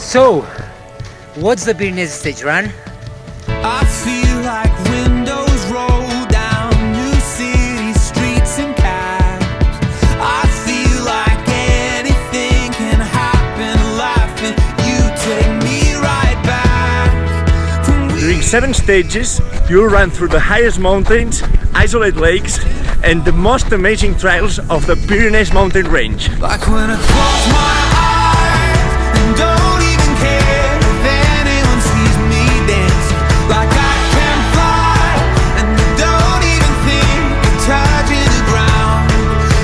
So, what's the Pyrenees stage run? I feel like windows roll down new city streets and cabs. I feel like anything can happen, laughing. You take me right back. During 7 stages, you will run through the highest mountains, isolate lakes, and the most amazing trails of the Pyrenees mountain range. Like when I close my eyes and don't even care if anyone sees me dancing. Like I can fly and don't even think of touching the ground.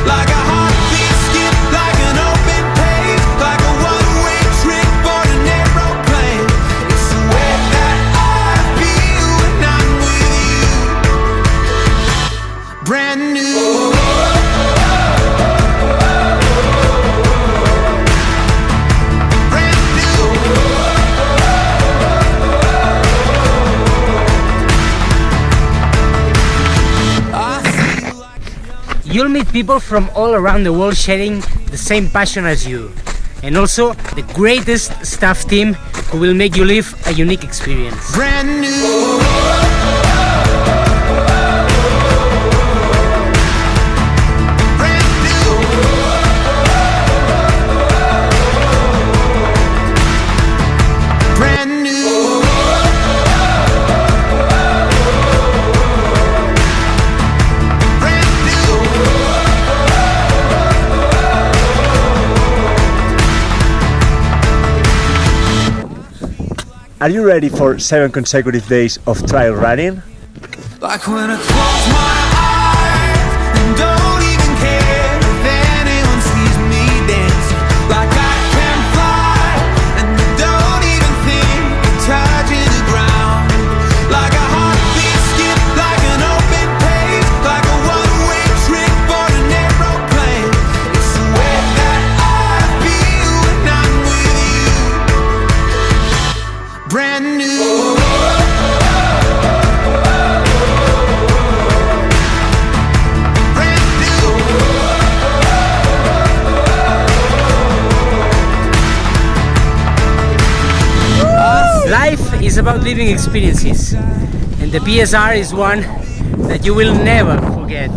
Like a heartbeat skip, like an open page, like a one-way trip on an aeroplane. It's the way that I feel when I'm with you. Brand new. You'll meet people from all around the world sharing the same passion as you, and also the greatest staff team who will make you live a unique experience. Brand new. Are you ready for 7 consecutive days of trail running? Like when I close my eyes and don't even care if anyone sees me dancing. Like I can fly and don't even think of touching the ground. Like a heartbeat skip, like an open page, like a one-way trip on an aeroplane. It's the way that I feel when I'm with you. Brand new. Life is about living experiences, and the PSR is one that you will never forget.